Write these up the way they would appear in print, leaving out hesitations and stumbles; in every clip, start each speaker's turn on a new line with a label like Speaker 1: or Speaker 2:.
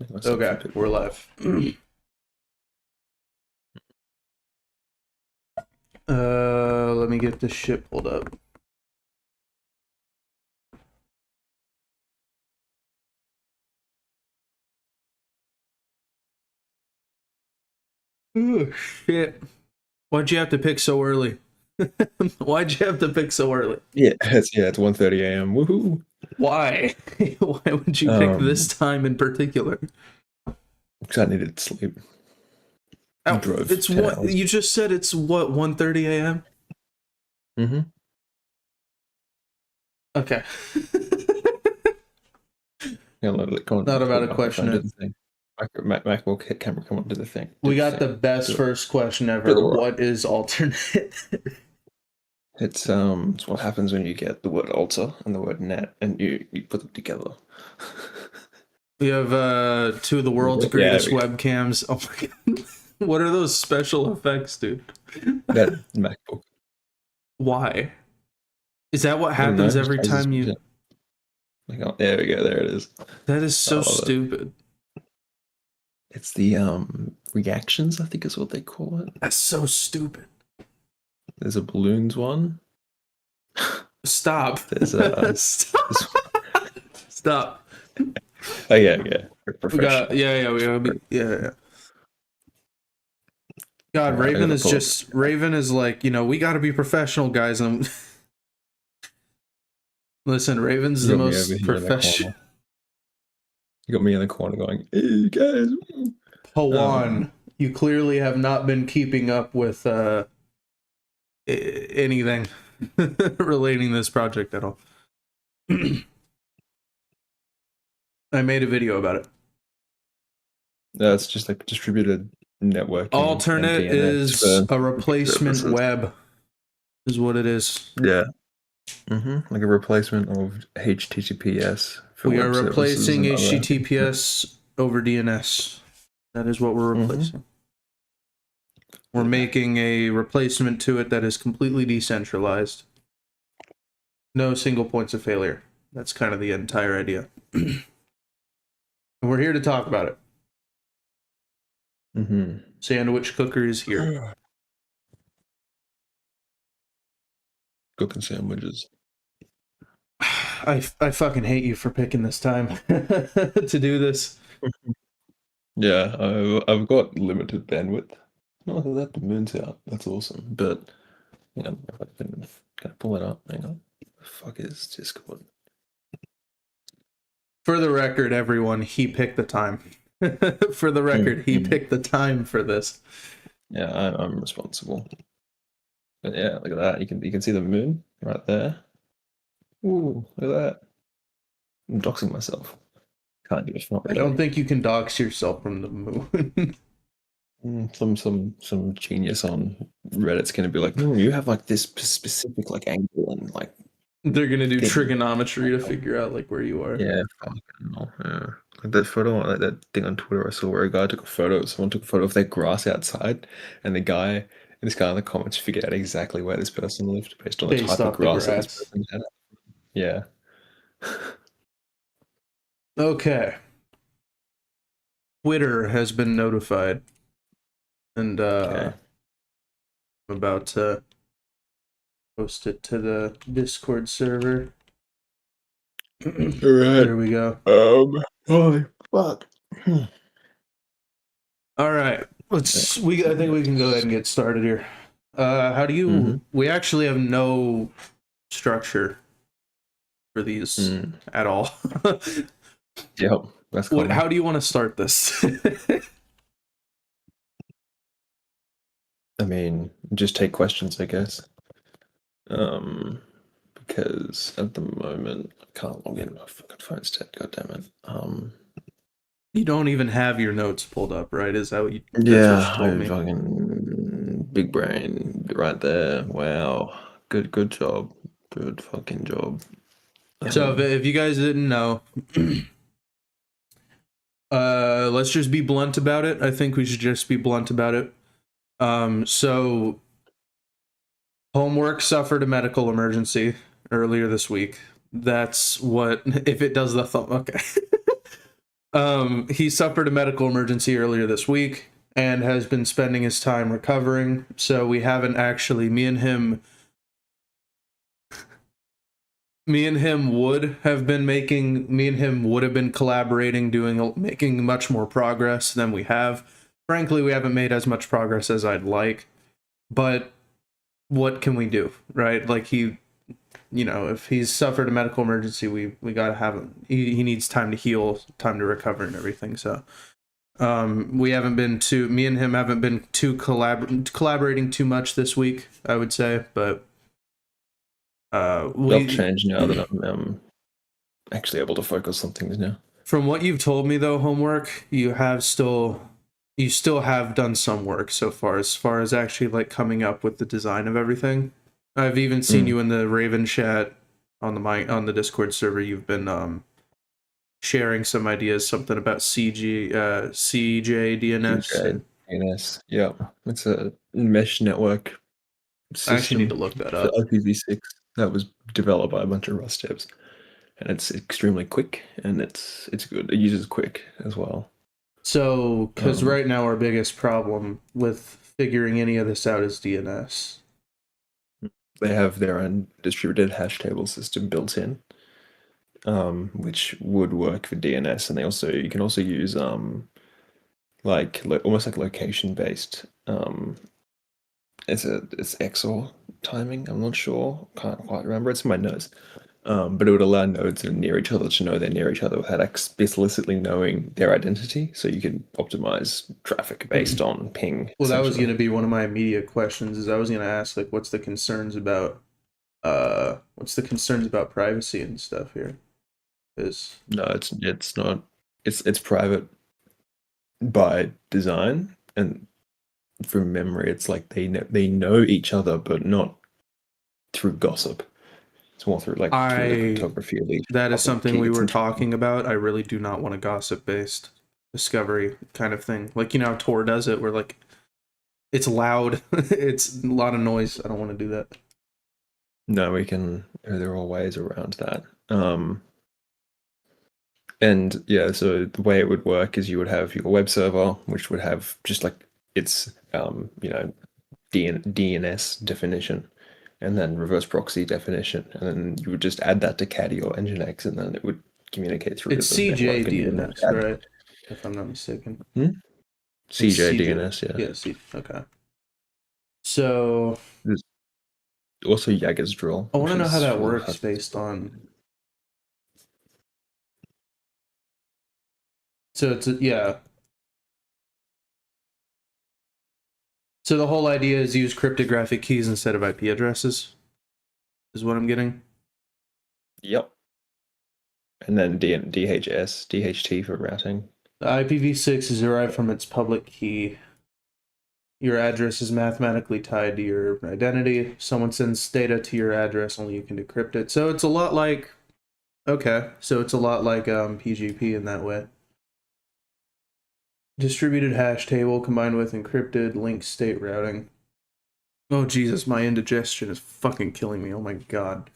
Speaker 1: Okay, we're live. Let me get this shit pulled up. Oh shit! Why'd you have to pick so early? Why'd you have to pick so early?
Speaker 2: Yeah, it's 1:30 a.m. Woohoo!
Speaker 1: Why? Why would you pick this time in particular?
Speaker 2: Because I needed sleep.
Speaker 1: Oh,
Speaker 2: Drove
Speaker 1: it's
Speaker 2: 10
Speaker 1: what
Speaker 2: hours.
Speaker 1: you just said. It's what 1:30 a.m.
Speaker 2: Mm-hmm.
Speaker 1: Okay.
Speaker 2: Yeah, come on,
Speaker 1: Not about
Speaker 2: hold
Speaker 1: to
Speaker 2: my
Speaker 1: question
Speaker 2: microphone, do
Speaker 1: it.
Speaker 2: the thing. MacBook camera, come on, do the thing.
Speaker 1: We got the best first question ever. What is Alternet?
Speaker 2: It's what happens when you get the word alter and the word net and you put them together.
Speaker 1: We have two of the world's greatest webcams. Oh my god. What are those special effects, dude?
Speaker 2: That MacBook.
Speaker 1: Why? Is that what happens every time you...
Speaker 2: Like, oh, there we go, there it is.
Speaker 1: That is so stupid.
Speaker 2: It's the reactions, I think is what they call it.
Speaker 1: That's so stupid.
Speaker 2: There's a balloons one.
Speaker 1: Stop.
Speaker 2: There's a
Speaker 1: Stop. Stop.
Speaker 2: Oh yeah.
Speaker 1: We got yeah. God, Raven is like, we got to be professional, guys. And listen, Raven's the most professional.
Speaker 2: You got me in the corner going, "Hey guys."
Speaker 1: Pawan, you clearly have not been keeping up with anything relating this project at all. I made a video about it.
Speaker 2: No, it's just like distributed networking.
Speaker 1: Alternet is a replacement web, is what it is.
Speaker 2: Yeah. Like a replacement of HTTPS.
Speaker 1: We are replacing HTTPS over DNS. That is what we're replacing. We're making a replacement to it that is completely decentralized. No single points of failure. That's kind of the entire idea. And we're here to talk about it. Sandwich cooker is here.
Speaker 2: Cooking sandwiches.
Speaker 1: I fucking hate you for picking this time to do this.
Speaker 2: Yeah, I've got limited bandwidth. Oh, that the moon's out. That's awesome. But if I can pull it up, hang on. The fuck is Discord?
Speaker 1: For the record, everyone, he picked the time. For the record, he picked the time for this.
Speaker 2: Yeah, I'm responsible. But yeah, look at that. You can see the moon right there. Ooh, look at that. I'm doxing myself. Can't do it. Not really.
Speaker 1: I don't think you can dox yourself from the moon.
Speaker 2: Some genius on Reddit's gonna be like, no, you have like this specific like angle and like
Speaker 1: they're gonna do trigonometry to figure out like where you are.
Speaker 2: Yeah, yeah. Like that photo, like that thing on Twitter I saw where a guy took a photo. Someone took a photo of their grass outside, and this guy in the comments figured out exactly where this person lived based on the type of grass that this person had. Yeah.
Speaker 1: Okay. Twitter has been notified, and I'm about to post it to the Discord server.
Speaker 2: All right. There
Speaker 1: we go.
Speaker 2: Holy fuck.
Speaker 1: All right. I think we can go ahead and get started here. How do you... We actually have no structure for these at all.
Speaker 2: Yep. That's cool.
Speaker 1: How do you want to start this?
Speaker 2: I mean, just take questions, I guess. Because at the moment I can't log in. My fucking phone's dead. God damn it.
Speaker 1: You don't even have your notes pulled up, right? Is that what you?
Speaker 2: Yeah, I fucking big brain right there. Wow, good job, good fucking job.
Speaker 1: So if you guys didn't know, let's just be blunt about it. I think we should just be blunt about it. So Homework suffered a medical emergency earlier this week. That's what, if it does the thumb, okay. He suffered a medical emergency earlier this week and has been spending his time recovering. So we haven't actually, me and him would have been collaborating, making much more progress than we have. Frankly, we haven't made as much progress as I'd like, but what can we do, right? Like if he's suffered a medical emergency, we gotta have him. He needs time to heal, time to recover, and everything. So, me and him haven't been collaborating too much this week, I would say, but
Speaker 2: That'll change now that I'm actually able to focus on things now.
Speaker 1: From what you've told me, though, homework, you still have done some work so far, as actually like coming up with the design of everything. I've even seen you in the Raven chat on the Discord server. You've been sharing some ideas, something about CJDNS.
Speaker 2: CJDNS, yeah, it's a mesh network system.
Speaker 1: I actually need to look that up.
Speaker 2: IPv6 that was developed by a bunch of Rust devs, and it's extremely quick, and it's good. It uses quick as well.
Speaker 1: So, because right now our biggest problem with figuring any of this out is DNS.
Speaker 2: They have their own distributed hash table system built in, which would work for DNS, and you can also use almost like location based. It's XOR timing. I'm not sure. Can't quite remember. It's in my notes. But it would allow nodes that are near each other to know they're near each other without explicitly knowing their identity. So you can optimize traffic based on ping.
Speaker 1: Well, that was going to be one of my immediate questions. Is I was going to ask, like, what's the concerns about privacy and stuff here?
Speaker 2: No, it's not. It's private by design, and from memory, it's like they know each other, but not through gossip. It's more through through the cryptography of each.
Speaker 1: That is something we were talking about. I really do not want a gossip-based discovery kind of thing. Like, how Tor does it, where like it's loud, it's a lot of noise. I don't want to do that.
Speaker 2: No, there are ways around that. And yeah, so the way it would work is you would have your web server, which would have just like its DNS definition, and then reverse proxy definition, and then you would just add that to Caddy or Nginx, and then it would communicate through.
Speaker 1: It's CJDNS, right? If I'm not mistaken.
Speaker 2: CJDNS, yeah.
Speaker 1: Yeah. Okay. So
Speaker 2: there's also Jager's drill.
Speaker 1: I want to know how that works based on. So yeah. So the whole idea is use cryptographic keys instead of IP addresses, is what I'm getting.
Speaker 2: Yep. And then DHT for routing.
Speaker 1: The IPv6 is derived from its public key. Your address is mathematically tied to your identity. If someone sends data to your address, only you can decrypt it. So it's a lot like, PGP in that way. Distributed hash table combined with encrypted linked state routing. Oh Jesus, my indigestion is fucking killing me. Oh my god.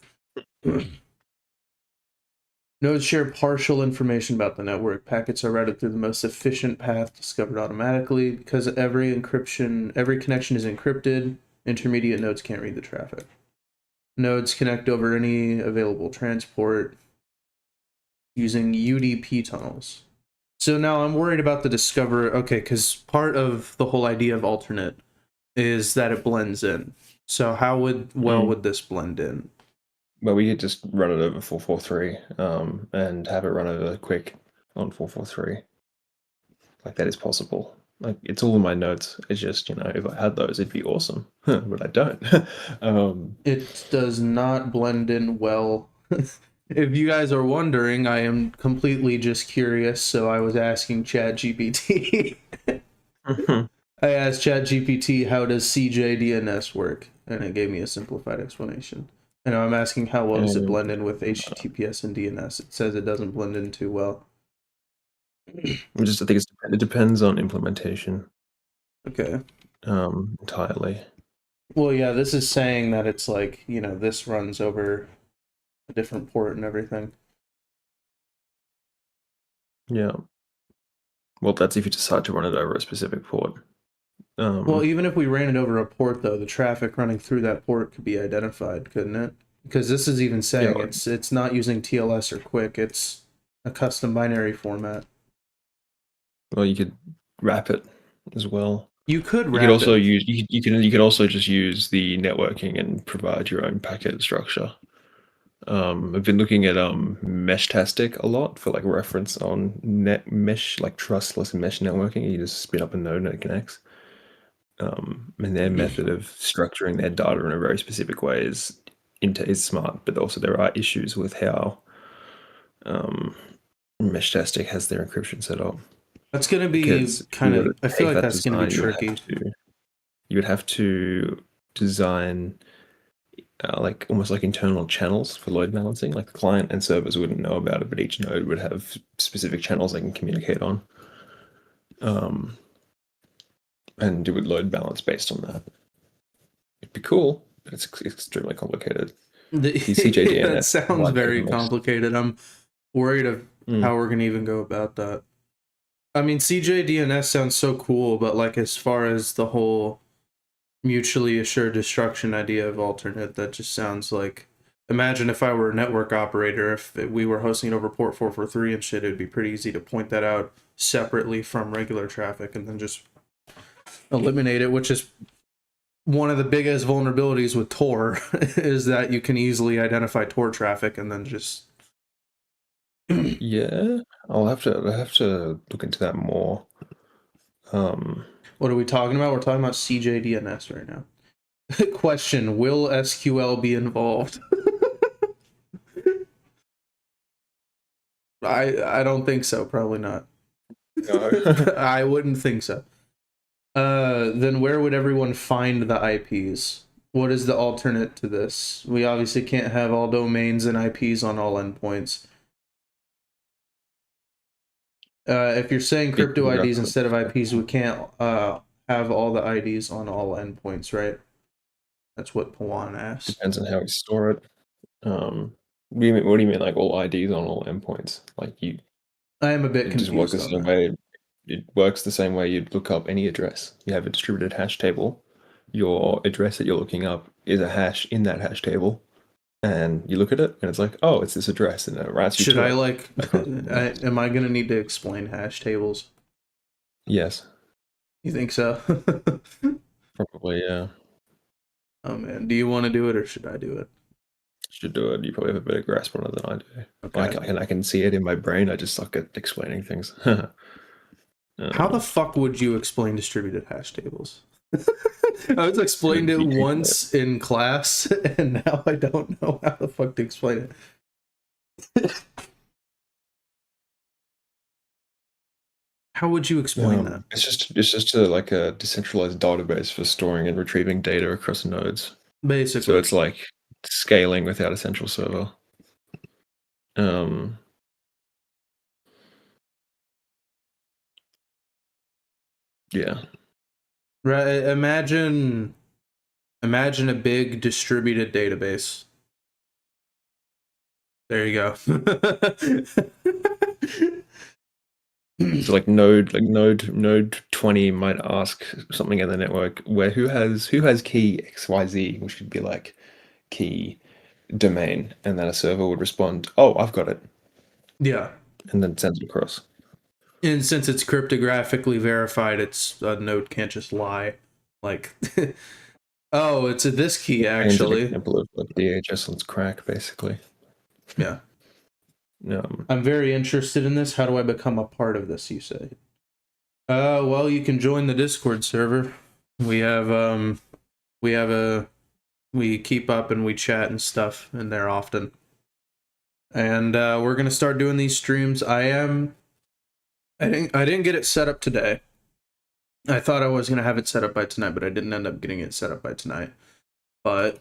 Speaker 1: Nodes share partial information about the network. Packets are routed through the most efficient path discovered automatically. Because every connection is encrypted, intermediate nodes can't read the traffic. Nodes connect over any available transport using UDP tunnels. So now I'm worried about the discover. Okay, because part of the whole idea of Alternet is that it blends in. So how would this blend in?
Speaker 2: Well, we could just run it over 443 and have it run over quick on 443. Like, that is possible. Like, it's all in my notes. It's just, if I had those, it'd be awesome. But I don't.
Speaker 1: It does not blend in well. If you guys are wondering, I am completely just curious, so I was asking ChatGPT. I asked ChatGPT, how does CJDNS work? And it gave me a simplified explanation. And I'm asking how well does it blend in with HTTPS and DNS. It says it doesn't blend in too well.
Speaker 2: I think it depends on implementation.
Speaker 1: Okay.
Speaker 2: Entirely.
Speaker 1: Well, yeah, this is saying that it's like, this runs over a different port and everything.
Speaker 2: Yeah. Well, that's if you decide to run it over a specific port.
Speaker 1: Well, even if we ran it over a port, though, the traffic running through that port could be identified, couldn't it? Because this is even saying
Speaker 2: Yeah.
Speaker 1: it's not using TLS or QUIC, it's a custom binary format.
Speaker 2: Well, you could wrap it as well.
Speaker 1: You could
Speaker 2: You
Speaker 1: wrap
Speaker 2: could also
Speaker 1: it.
Speaker 2: use you can also just use the networking and provide your own packet structure. I've been looking at Meshtastic a lot for like reference on mesh, like trustless mesh networking. You just spin up a node and it connects. And their method of structuring their data in a very specific way is smart, but also there are issues with how Meshtastic has their encryption set up.
Speaker 1: That's going to be
Speaker 2: Because if
Speaker 1: kind
Speaker 2: you were
Speaker 1: of,
Speaker 2: to
Speaker 1: I feel
Speaker 2: take
Speaker 1: like
Speaker 2: that
Speaker 1: that's going to be
Speaker 2: design,
Speaker 1: tricky.
Speaker 2: you would have to design like almost like internal channels for load balancing. Like the client and servers wouldn't know about it, but each node would have specific channels they can communicate on. And it would load balance based on that. It'd be cool, but it's extremely complicated. The CJDNS.
Speaker 1: That sounds very complicated. I'm worried of how we're going to even go about that. I mean, CJDNS sounds so cool, but like as far as the whole mutually assured destruction idea of Alternet, that just sounds like, imagine if I were a network operator, if we were hosting it over port 443 and shit, it'd be pretty easy to point that out separately from regular traffic and then just eliminate it, which is one of the biggest vulnerabilities with Tor is that you can easily identify Tor traffic and then just
Speaker 2: yeah, I'll have to look into that more.
Speaker 1: What are we talking about? We're talking about CJDNS right now. Question: will SQL be involved? I don't think so. Probably not.
Speaker 2: No.
Speaker 1: I wouldn't think so. Then where would everyone find the IPs? What is the alternate to this? We obviously can't have all domains and IPs on all endpoints. If you're saying crypto IDs instead of IPs, we can't have all the IDs on all endpoints, right? That's what Pawan asked.
Speaker 2: Depends on how we store it. What do you mean, like all IDs on all endpoints? Like
Speaker 1: I am a bit
Speaker 2: it just
Speaker 1: confused
Speaker 2: works the
Speaker 1: on
Speaker 2: same
Speaker 1: that.
Speaker 2: way. It works the same way you'd look up any address. You have a distributed hash table. Your address that you're looking up is a hash in that hash table, and you look at it, and it's like, oh, it's this address, and it routes you
Speaker 1: Should
Speaker 2: to
Speaker 1: I
Speaker 2: it.
Speaker 1: like? Am I gonna need to explain hash tables?
Speaker 2: Yes,
Speaker 1: You think so?
Speaker 2: probably. Yeah,
Speaker 1: Oh man, do you want to do it or should I do it?
Speaker 2: should do it. You probably have a better grasp on it than I do.
Speaker 1: Okay.
Speaker 2: I can see it in my brain. I just suck at explaining things.
Speaker 1: How the fuck would you explain distributed hash tables? I was explained it once in class, and now I don't know how the fuck to explain it. How would you explain that?
Speaker 2: It's just like a decentralized database for storing and retrieving data across nodes.
Speaker 1: Basically.
Speaker 2: So it's like scaling without a central server. Yeah.
Speaker 1: Right. Imagine a big distributed database. There you go.
Speaker 2: So like node 20 might ask something in the network where who has key XYZ, which would be like key domain, and then a server would respond, oh, I've got it.
Speaker 1: Yeah.
Speaker 2: And then sends it across.
Speaker 1: And since it's cryptographically verified, it's a node can't just lie. Like, oh, it's this key actually.
Speaker 2: An example of like DHS on crack, basically.
Speaker 1: Yeah. I'm very interested in this. How do I become a part of this, you say? Well, you can join the Discord server. We keep up and we chat and stuff in there often. And we're gonna start doing these streams. I didn't get it set up today. I thought I was gonna have it set up by tonight, but I didn't end up getting it set up by tonight. But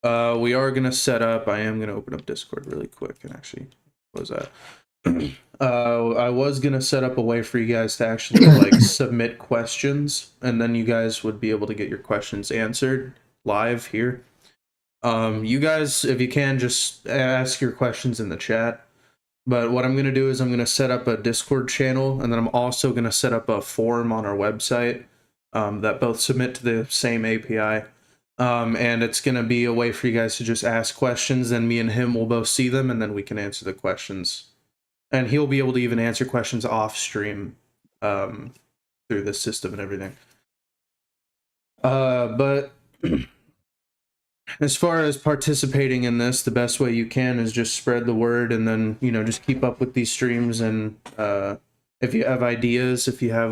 Speaker 1: we are gonna set up. I am gonna open up Discord really quick and actually close that. I was gonna set up a way for you guys to actually like submit questions, and then you guys would be able to get your questions answered live here. You guys, if you can, just ask your questions in the chat. But what I'm going to do is I'm going to set up a Discord channel, and then I'm also going to set up a forum on our website that both submit to the same API. And it's going to be a way for you guys to just ask questions, and me and him will both see them, and then we can answer the questions. And he'll be able to even answer questions off stream through this system and everything. But as far as participating in this, the best way you can is just spread the word, and then, you know, just keep up with these streams. And if you have ideas, if you have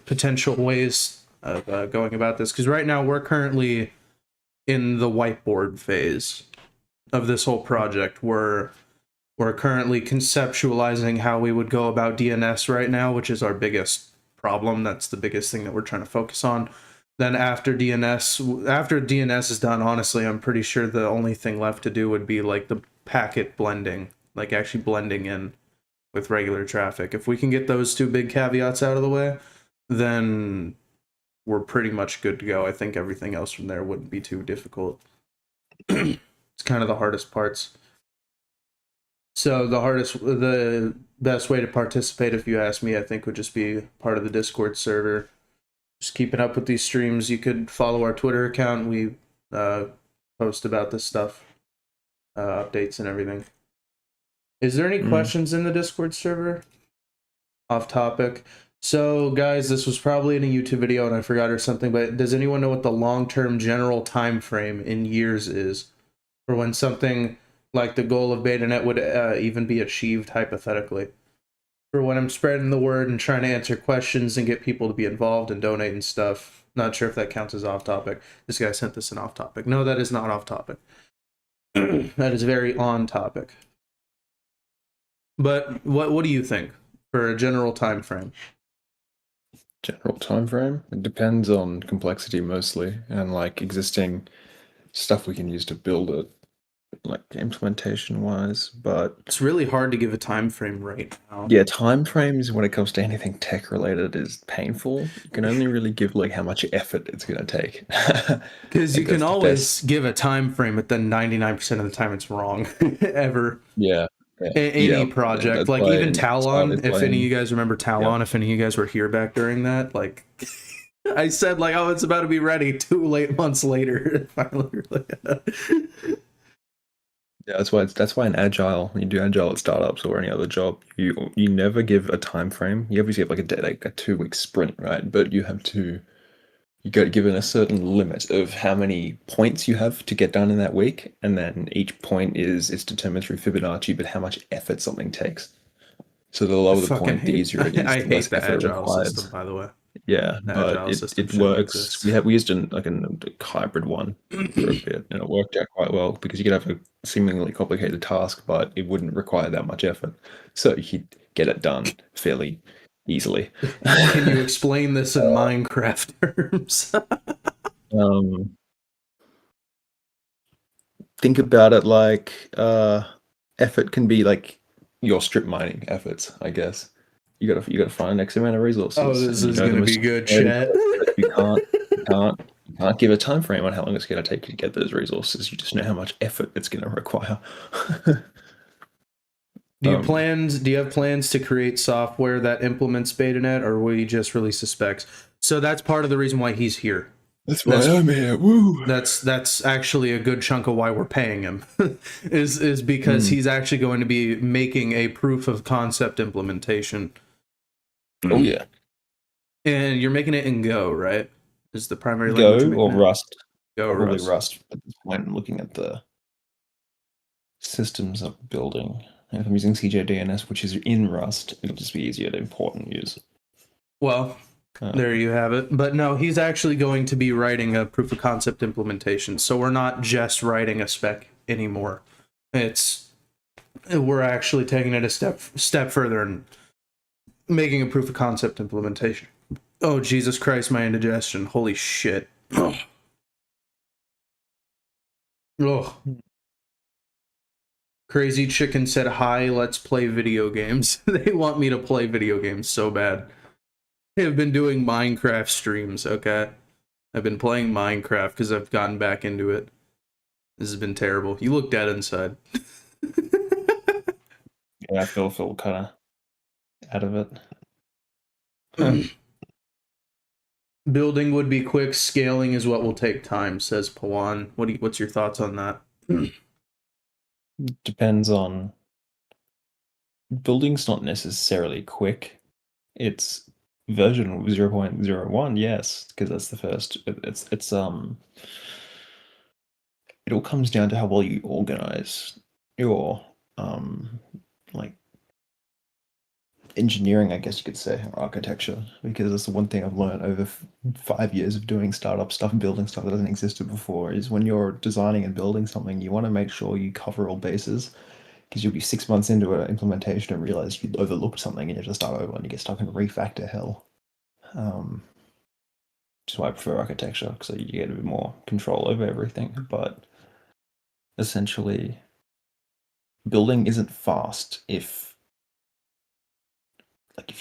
Speaker 1: potential ways of going about this, because right now we're currently in the whiteboard phase of this whole project. We're currently conceptualizing how we would go about DNS right now, which is our biggest problem. That's the biggest thing that we're trying to focus on. Then after DNS is done, honestly, I'm pretty sure the only thing left to do would be like the packet blending, like actually blending in with regular traffic. If we can get those two big caveats out of the way, then we're pretty much good to go. I think everything else from there wouldn't be too difficult. It's kind of the hardest parts. So the best way to participate, if you ask me, I think would just be part of the Discord server. Just keeping up with these streams. You could follow our Twitter account. We post about this stuff, updates and everything. Is there any questions in the Discord server? Off topic. So, guys, this was probably in a YouTube video and I forgot or something, but does anyone know what the long-term general time frame in years is for when something like the goal of BetaNet would even be achieved hypothetically? For when I'm spreading the word and trying to answer questions and get people to be involved and donate and stuff. Not sure if that counts as off topic. This guy sent this in off topic. No, that is not off topic. That is very on topic. But what do you think for a general time frame?
Speaker 2: General time frame? It depends on complexity mostly, and like existing stuff we can use to build it, like implementation wise. But
Speaker 1: it's really hard to give a time frame right now.
Speaker 2: Yeah, time frames when it comes to anything tech related is painful. You can only really give like how much effort it's going to take.
Speaker 1: Because you can always give a time frame, but then 99% of the time it's wrong. Ever.
Speaker 2: Yeah.
Speaker 1: Any project, like even Talon, if any of you guys remember Talon, if any of you guys were here back during that, like I said, like, oh, it's about to be ready 2 months later. Finally,
Speaker 2: yeah, that's why in agile, when you do agile at startups or any other job, you never give a time frame. You obviously have like a 2-week sprint, right? But you got given a certain limit of how many points you have to get done in that week, and then each point is determined through Fibonacci, but how much effort something takes. So the lower the point, the easier it is.
Speaker 1: I
Speaker 2: the
Speaker 1: hate
Speaker 2: less
Speaker 1: the
Speaker 2: effort
Speaker 1: agile
Speaker 2: required.
Speaker 1: system, by the way.
Speaker 2: Yeah, but it works. We used a hybrid one for a bit, and it worked out quite well because you could have a seemingly complicated task, but it wouldn't require that much effort, so you could get it done fairly easily.
Speaker 1: Can you explain this in Minecraft terms?
Speaker 2: Think about it like effort can be like your strip mining efforts, I guess. You gotta find X amount of resources.
Speaker 1: Oh, this is gonna be good, chat.
Speaker 2: You can't give a time frame on how long it's gonna take to get those resources. You just know how much effort it's gonna require.
Speaker 1: Do you have plans to create software that implements BetaNet, or will you just release the specs? So that's part of the reason why he's here.
Speaker 2: That's why I'm here. Woo!
Speaker 1: That's actually a good chunk of why we're paying him, is because he's actually going to be making a proof of concept implementation.
Speaker 2: Oh yeah.
Speaker 1: And you're making it in Go, right? Is the primary language?
Speaker 2: Go or Rust?
Speaker 1: Go or
Speaker 2: Probably Rust at this point. I'm looking at the systems I'm building. And if I'm using CJDNS, which is in Rust, it'll just be easier to import and use.
Speaker 1: Well, there you have it. But no, he's actually going to be writing a proof of concept implementation. So we're not just writing a spec anymore. We're actually taking it a step further and making a proof of concept implementation. Oh, Jesus Christ, my indigestion. Holy shit. Oh. Crazy Chicken said, hi, let's play video games. They want me to play video games so bad. I've been doing Minecraft streams, okay? I've been playing Minecraft because I've gotten back into it. This has been terrible. You look dead inside.
Speaker 2: Yeah, I feel kind of out of it. Huh.
Speaker 1: Building would be quick. Scaling is what will take time, says Pawan. What's your thoughts on that?
Speaker 2: Depends on building's not necessarily quick. It's version 0.01, yes, because that's the first. It all comes down to how well you organize your like engineering, I guess you could say, or architecture, because that's the one thing I've learned over 5 years of doing startup stuff and building stuff that hasn't existed before is when you're designing and building something, you want to make sure you cover all bases because you'll be 6 months into an implementation and realize you overlooked something and you have to start over and you get stuck in refactor hell. Which is why I prefer architecture, so you get a bit more control over everything. But essentially, building isn't fast if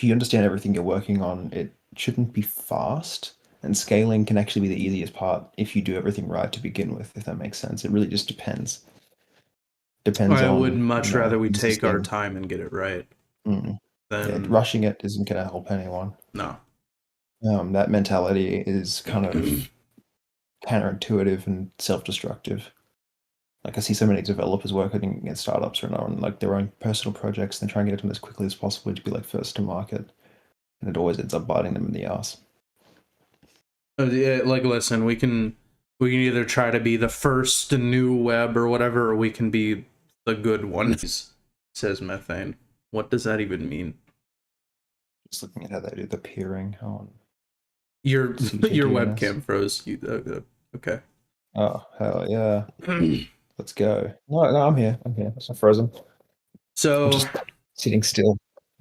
Speaker 2: you understand everything you're working on, it shouldn't be fast. And scaling can actually be the easiest part if you do everything right to begin with, if that makes sense. It really just depends.
Speaker 1: I
Speaker 2: On,
Speaker 1: would much rather we take our
Speaker 2: existing.
Speaker 1: time and get it right
Speaker 2: Yeah,
Speaker 1: than
Speaker 2: rushing it isn't going to help anyone.
Speaker 1: no.
Speaker 2: That mentality is kind of counterintuitive and self-destructive. Like I see so many developers working in startups right now on like their own personal projects and they try and get it done as quickly as possible to be like first to market, and it always ends up biting them in the ass.
Speaker 1: Yeah, like listen, we can either try to be the first new web or whatever, or we can be the good one. Says Methane. What does that even mean?
Speaker 2: Just looking at how they do the peering on
Speaker 1: Your
Speaker 2: CJDNS.
Speaker 1: webcam froze. Okay.
Speaker 2: Oh hell yeah! Let's go. No, I'm here. It's not frozen.
Speaker 1: So
Speaker 2: I'm just sitting still.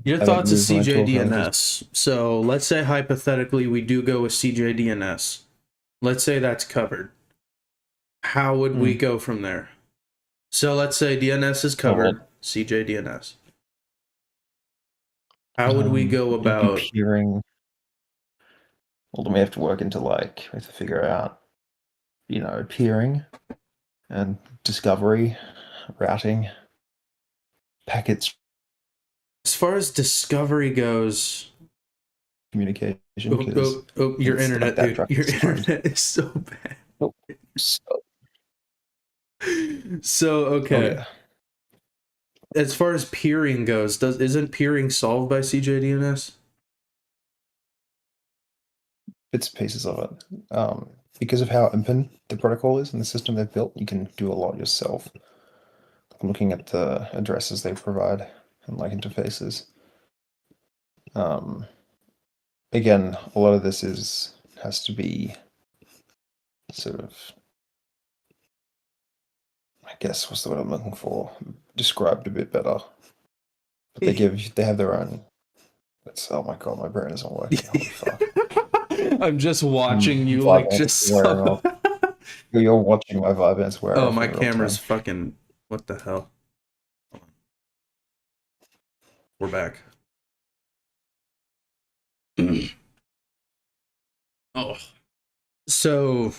Speaker 1: your thoughts of CJDNS. So let's say hypothetically we do go with CJDNS. Let's say that's covered. How would we go from there? So let's say DNS is covered. CJDNS. How would we go about
Speaker 2: peering? Well, then we have to work into we have to figure out, peering and discovery, routing, packets.
Speaker 1: As far as discovery goes,
Speaker 2: Communication.
Speaker 1: Your internet, dude. Your internet is so bad.
Speaker 2: Oh,
Speaker 1: so okay.
Speaker 2: Oh, yeah.
Speaker 1: As far as peering goes, isn't peering solved by CJDNS?
Speaker 2: Bits and pieces of it. Because of how open the protocol is and the system they've built, you can do a lot yourself. I'm looking at the addresses they provide and interfaces. Again, a lot of this has to be sort of, I guess, what's the word I'm looking for? Described a bit better. But they have their own. Oh my god, my brain isn't working. Holy fuck!
Speaker 1: I'm just watching you
Speaker 2: You're watching my Vibance wear off.
Speaker 1: Oh, my camera's fucking. What the hell? We're back. Oh. So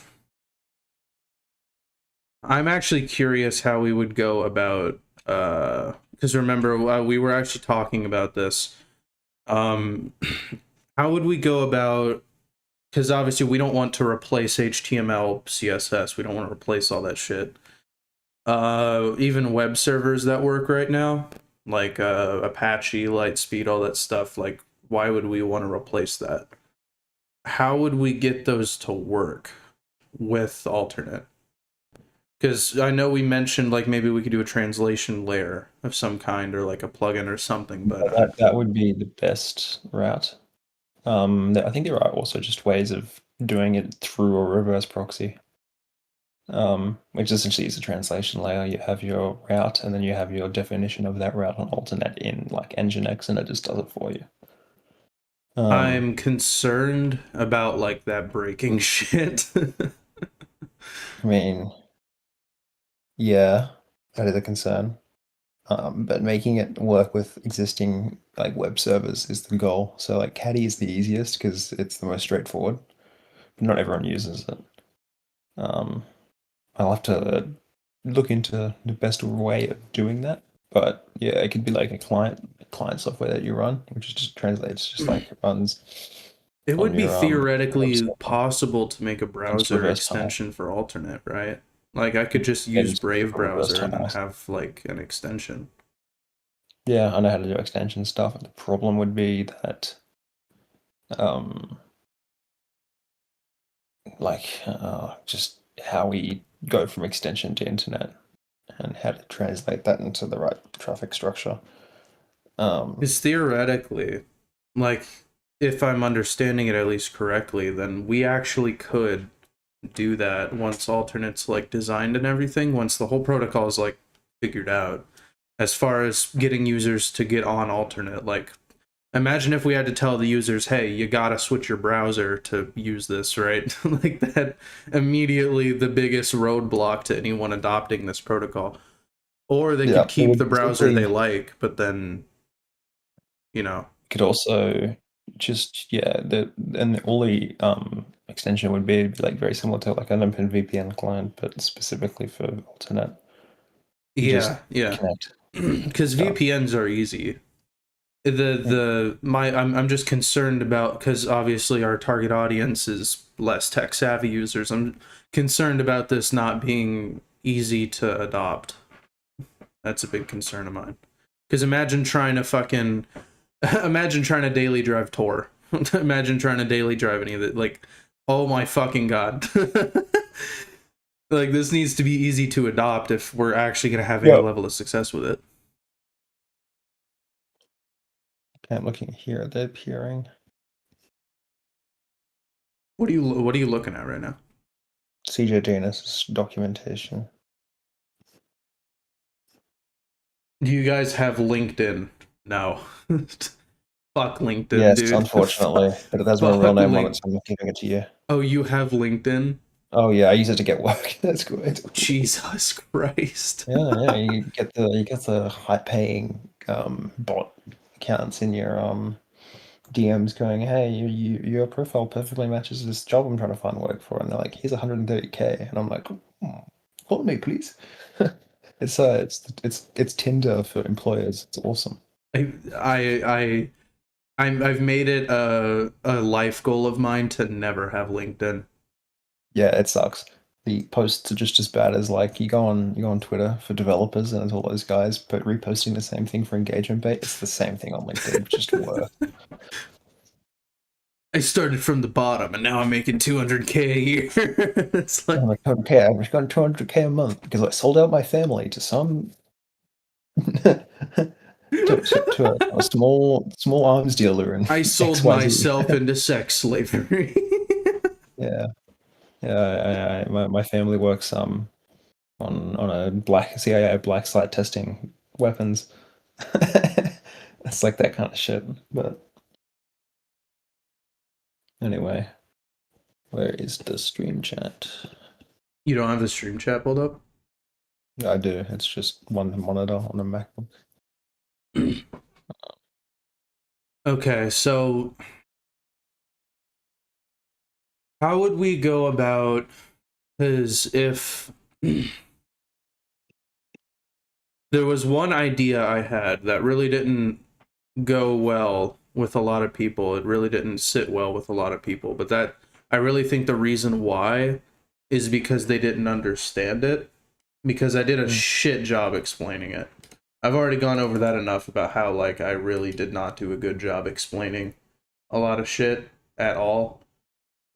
Speaker 1: I'm actually curious how we would go about because remember we were actually talking about this. How would we go about, because obviously we don't want to replace HTML, CSS. We don't want to replace all that shit. Even web servers that work right now, like Apache, Lightspeed, all that stuff, like why would we want to replace that? How would we get those to work with Alternet? Because I know we mentioned maybe we could do a translation layer of some kind or a plugin or something, but
Speaker 2: that would be the best route. I think there are also just ways of doing it through a reverse proxy, which essentially is a translation layer. You have your route, and then you have your definition of that route on Alternet in Nginx, and it just does it for you.
Speaker 1: I'm concerned about that breaking shit.
Speaker 2: I mean, yeah, that is a concern. But making it work with existing web servers is the goal. So Caddy is the easiest because it's the most straightforward, but not everyone uses it. I'll have to look into the best way of doing that, But yeah, it could be like a client software that you run, which just translates, just like it runs.
Speaker 1: It would be theoretically
Speaker 2: website.
Speaker 1: possible to make a browser extension for Alternet, right? Like I could just use Brave browser and then have like an extension.
Speaker 2: Yeah, I know how to do extension stuff. The problem would be that, just how we go from extension to internet and how to translate that into the right traffic structure.
Speaker 1: Because theoretically, like if I'm understanding it at least correctly, then we actually could do that once Alternet's like designed and everything, once the whole protocol is like figured out. As far as getting users to get on Alternet, like imagine if we had to tell the users, hey, you gotta switch your browser to use this, right? Like that immediately the biggest roadblock to anyone adopting this protocol. Or they could keep the browser they like, but then,
Speaker 2: could also just, and all the extension would be like very similar to like an open VPN client, but specifically for Alternet.
Speaker 1: Yeah.
Speaker 2: Connect.
Speaker 1: Because VPNs are easy. I'm just concerned about, because obviously our target audience is less tech savvy users. I'm concerned about this not being easy to adopt. That's a big concern of mine. Because imagine trying to daily drive Tor. Imagine trying to daily drive any of it. Like, oh my fucking god. Like, this needs to be easy to adopt if we're actually going to have any level of success with it.
Speaker 2: Okay, I'm looking here. They're appearing.
Speaker 1: What are you looking at right now?
Speaker 2: CJDNS documentation.
Speaker 1: Do you guys have LinkedIn? No. Fuck LinkedIn,
Speaker 2: yes,
Speaker 1: dude.
Speaker 2: Unfortunately. But it has my real name on it, so I'm not giving it to you.
Speaker 1: Oh, you have LinkedIn?
Speaker 2: Oh yeah, I use it to get work. That's great.
Speaker 1: Jesus Christ.
Speaker 2: Yeah, you get the high paying bot accounts in your DMs going, hey, your profile perfectly matches this job I'm trying to find work for, and they're like, here's 130K, and I'm like, call me please. It's Tinder for employers. It's awesome.
Speaker 1: I've made it a life goal of mine to never have LinkedIn.
Speaker 2: Yeah, it sucks. The posts are just as bad as like you go on Twitter for developers and there's all those guys but reposting the same thing for engagement bait. It's the same thing on LinkedIn, just worse.
Speaker 1: I started from the bottom and now I'm making 200K a year. It's like,
Speaker 2: I'm like, okay, I've got 200K a month because I sold out my family to some to a small arms dealer and
Speaker 1: I sold
Speaker 2: XYZ.
Speaker 1: myself into sex slavery.
Speaker 2: Yeah. My family works on a CIA black site testing weapons. It's like that kind of shit. But anyway, where is the stream chat?
Speaker 1: You don't have the stream chat pulled up?
Speaker 2: I do. It's just one monitor on a MacBook.
Speaker 1: Okay, so how would we go about, because if there was one idea I had that really didn't go well with a lot of people, it really didn't sit well with a lot of people, but that I really think the reason why is because they didn't understand it, because I did a shit job explaining it. I've already gone over that enough about how like I really did not do a good job explaining a lot of shit at all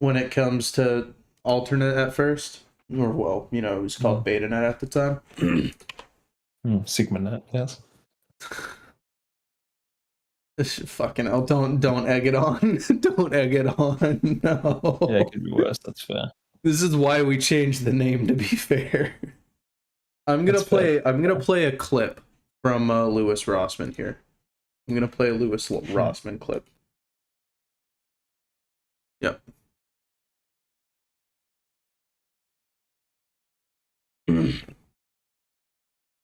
Speaker 1: when it comes to Alternet at first, or well, it was called BetaNet at the time.
Speaker 2: SigmaNet, yes.
Speaker 1: Fucking hell! Don't egg it on. Don't egg it on. No.
Speaker 2: Yeah, it could be worse. That's fair.
Speaker 1: This is why we changed the name. To be fair, I'm gonna play a clip from Lewis Rossman here. I'm gonna play a Lewis Rossman clip. Yep.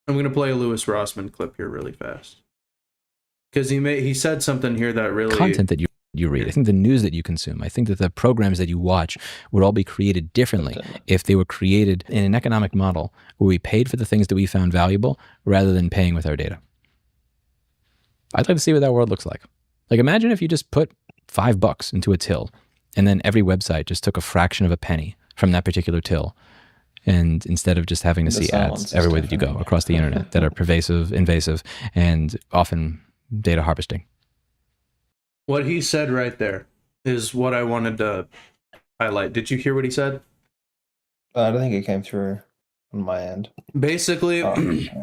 Speaker 1: I'm gonna play a Lewis Rossman clip here really fast because he said something here that really
Speaker 3: content that you you read. I think the news that you consume, I think that the programs that you watch would all be created differently if they were created in an economic model where we paid for the things that we found valuable rather than paying with our data. I'd like to see what that world looks like. Like, imagine if you just put $5 into a till and then every website just took a fraction of a penny from that particular till. And instead of just having to see ads everywhere that you go across the internet that are pervasive, invasive, and often data harvesting.
Speaker 1: What he said right there is what I wanted to highlight. Did you hear what he said?
Speaker 2: I don't think it came through on my end.
Speaker 1: Basically,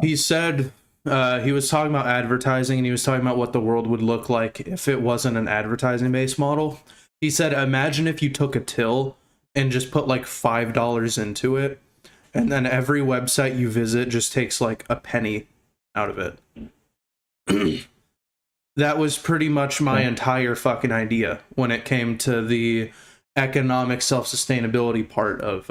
Speaker 1: he said he was talking about advertising, and he was talking about what the world would look like if it wasn't an advertising-based model. He said, imagine if you took a till and just put like $5 into it, and then every website you visit just takes like a penny out of it. That was pretty much my entire fucking idea when it came to the economic self-sustainability part of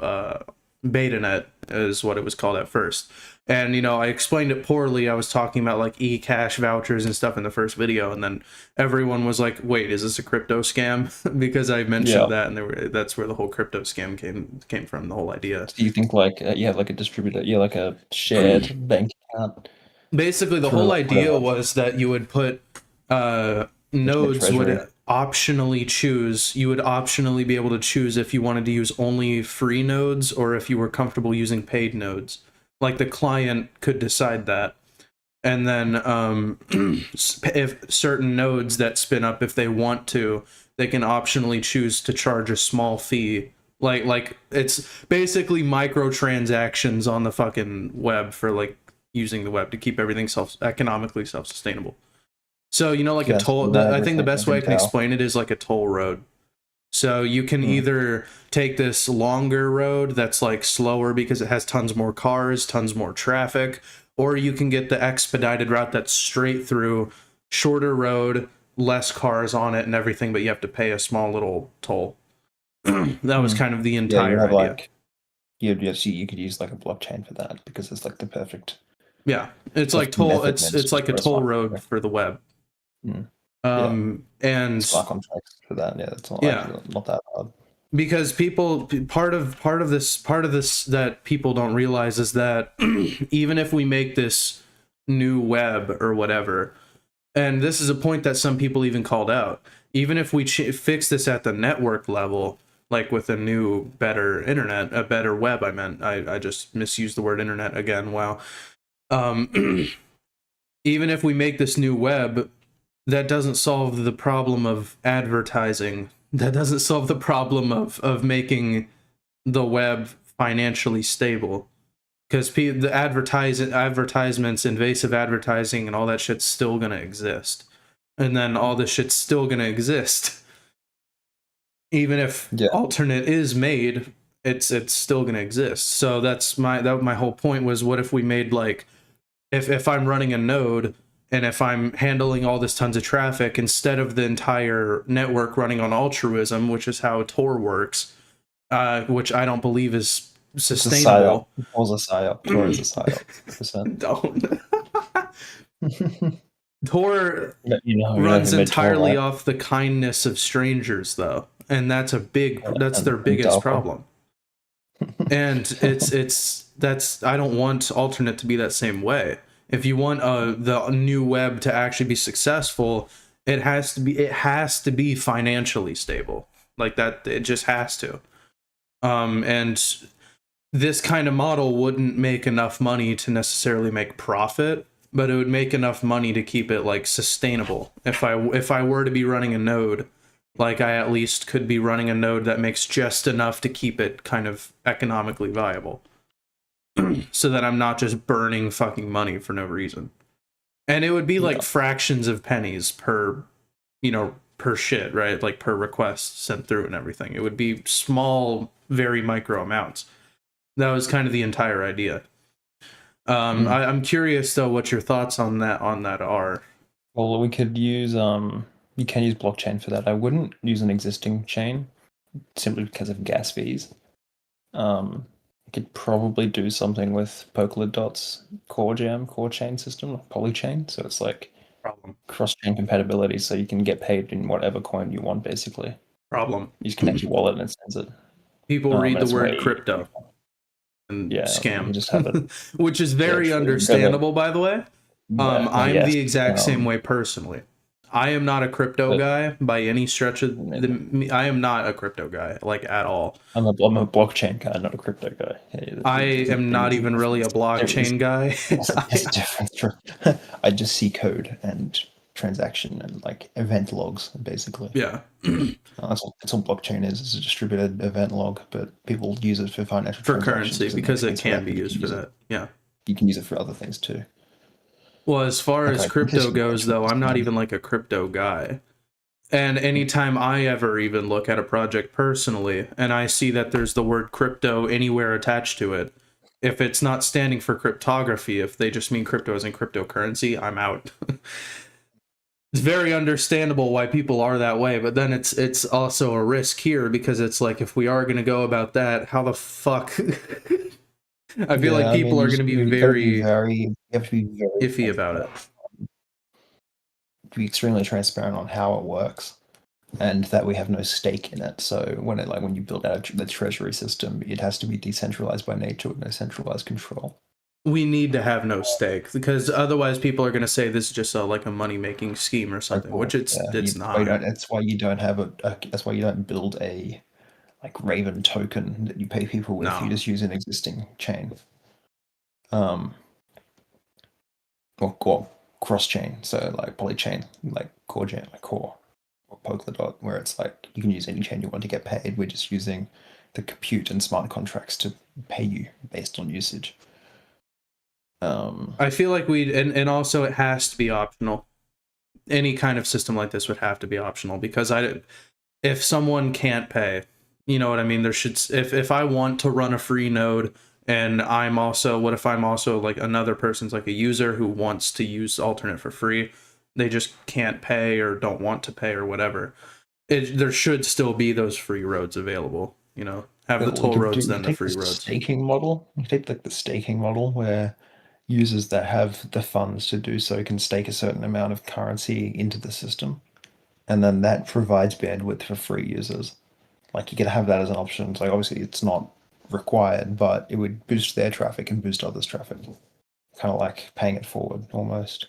Speaker 1: BetaNet, is what it was called at first. And, you know, I explained it poorly. I was talking about like e-cash vouchers and stuff in the first video, and then everyone was like, wait, is this a crypto scam? Because I mentioned that, and that's where the whole crypto scam came from, the whole idea.
Speaker 2: Do you think like you have like a distributor, like a shared bank account?
Speaker 1: Basically, the whole idea was that you would put nodes would optionally choose. You would optionally be able to choose if you wanted to use only free nodes or if you were comfortable using paid nodes. Like, the client could decide that. And then if certain nodes that spin up, if they want to, they can optionally choose to charge a small fee. Like it's basically microtransactions on the fucking web for like using the web to keep everything economically self-sustainable. So, you know, like a toll, I think the best way I can explain it is like a toll road. So you can either take this longer road that's like slower because it has tons more cars, tons more traffic, or you can get the expedited route that's straight through, shorter road, less cars on it and everything, but you have to pay a small little toll. That was kind of the entire idea.
Speaker 2: Like, you could use like a blockchain for that because it's like the perfect.
Speaker 1: Yeah, it's like toll. It's like a toll road for the web. And
Speaker 2: smart contracts for that. Yeah, it's not that hard.
Speaker 1: Because part of this that people don't realize is that even if we make this new web or whatever, and this is a point that some people even called out, even if we fix this at the network level, like with a new, better internet, a better web, I just misused the word internet again. Wow. Even if we make this new web, that doesn't solve the problem of advertising. That doesn't solve the problem of making the web financially stable. Because the advertisements, invasive advertising, and all that shit's still going to exist. And then all this shit's still going to exist. Even if Alternet is made, it's still going to exist. So that's my whole point was, what if we made like, if I'm running a node, and if I'm handling all this tons of traffic, instead of the entire network running on altruism, which is how Tor works, which I don't believe is sustainable.
Speaker 2: Tor is a psyop.
Speaker 1: Don't. Tor runs entirely off the kindness of strangers, though, and that's their biggest problem. And I don't want Alternet to be that same way. If you want the new web to actually be successful, it has to be financially stable. Like that, it just has to. And this kind of model wouldn't make enough money to necessarily make profit, but it would make enough money to keep it like sustainable. If I were to be running a node, like I at least could be running a node that makes just enough to keep it kind of economically viable. So that I'm not just burning fucking money for no reason. And it would be like fractions of pennies per shit, right? Like per request sent through and everything. It would be small, very micro amounts. That was kind of the entire idea. I'm curious though what your thoughts on that are.
Speaker 2: Well, we could use you can use blockchain for that. I wouldn't use an existing chain simply because of gas fees. Could probably do something with Polkadot's core chain system, like Polychain. So it's like
Speaker 1: Problem.
Speaker 2: cross-chain compatibility, so you can get paid in whatever coin you want, basically.
Speaker 1: Problem.
Speaker 2: You just connect your wallet and it sends it.
Speaker 1: People read the
Speaker 2: That's
Speaker 1: word
Speaker 2: way-
Speaker 1: crypto and
Speaker 2: Yeah,
Speaker 1: scam,
Speaker 2: you just have it.
Speaker 1: which is very
Speaker 2: true.
Speaker 1: understandable, by the way. I'm
Speaker 2: yes,
Speaker 1: the exact same way personally. I am not a crypto guy by any stretch of the. I am not a crypto guy, like, at all.
Speaker 2: I'm a blockchain guy, not a crypto guy.
Speaker 1: I am not even really a blockchain guy.
Speaker 2: There's a difference. I just see code and transaction and like event logs, basically.
Speaker 1: Yeah.
Speaker 2: That's all blockchain is. It's a distributed event log, but people use it for financial
Speaker 1: For
Speaker 2: transactions
Speaker 1: currency, because it can be used for that. Yeah.
Speaker 2: You can use it for other things too.
Speaker 1: Well, as far as
Speaker 2: Okay,
Speaker 1: crypto goes, though, I'm not even like a crypto guy. And anytime I ever even look at a project personally, and I see that there's the word crypto anywhere attached to it, if it's not standing for cryptography, if they just mean crypto as in cryptocurrency, I'm out. It's very understandable why people are that way, but then it's also a risk here, because it's like, if we are going to go about that, how the fuck? I feel like people are going to be very iffy about it.
Speaker 2: Be extremely transparent on how it works, and that we have no stake in it. So when you build out the treasury system, it has to be decentralized by nature with no centralized control.
Speaker 1: We need to have no stake, because otherwise people are going to say this is just like a money making scheme or something, which it's not.
Speaker 2: That's why you don't have that's why you don't build a like Raven token that you pay people with.
Speaker 1: No.
Speaker 2: You just use an existing chain. Or cross-chain, so like polychain, like core or Polkadot, where it's like you can use any chain you want to get paid. We're just using the compute and smart contracts to pay you based on usage.
Speaker 1: I feel like and also it has to be optional. Any kind of system like this would have to be optional, because if someone can't pay, you know what I mean? There should, if I want to run a free node, and what if I'm also like another person's like a user who wants to use Alternet for free, they just can't pay or don't want to pay or whatever. There should still be those free roads available, you know, have the toll roads, then the free roads.
Speaker 2: Staking model, you take like the staking model where users that have the funds to do so can stake a certain amount of currency into the system, and then that provides bandwidth for free users. Like, you could have that as an option. So obviously it's not required, but it would boost their traffic and boost others' traffic. Kind of like paying it forward, almost.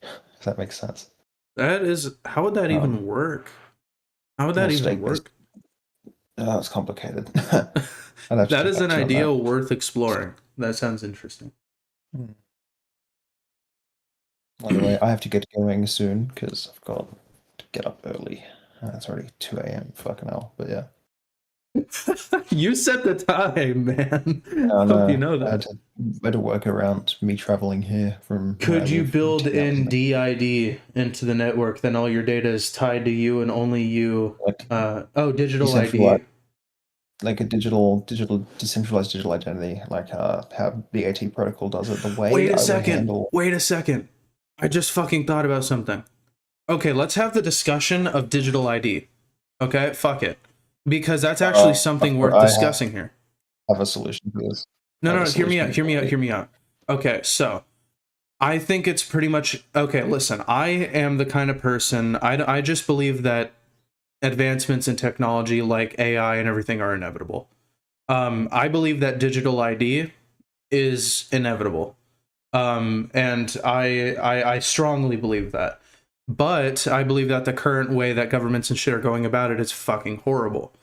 Speaker 2: If that makes sense.
Speaker 1: How would that even work? How would that even work?
Speaker 2: It's complicated.
Speaker 1: That is an idea worth exploring. That sounds interesting.
Speaker 2: Anyway, I have to get going soon because I've got to get up early. It's already 2 a.m. Fucking hell, but yeah.
Speaker 1: You set the time, man. Hope you know that.
Speaker 2: I had to work around me traveling here from.
Speaker 1: Could you build in DID into the network? Then all your data is tied to you, and only you. Digital ID.
Speaker 2: Like a decentralized digital identity, like how BAT protocol does it. The way.
Speaker 1: Wait a second. I just fucking thought about something. Okay, let's have the discussion of digital ID. Okay, fuck it. Because that's actually something worth discussing here.
Speaker 2: I have a solution for this.
Speaker 1: No, hear me out. Okay, so I think it's pretty much... Okay, listen, I am the kind of person... I just believe that advancements in technology like AI and everything are inevitable. I believe that digital ID is inevitable. And I strongly believe that. But I believe that the current way that governments and shit are going about it is fucking horrible.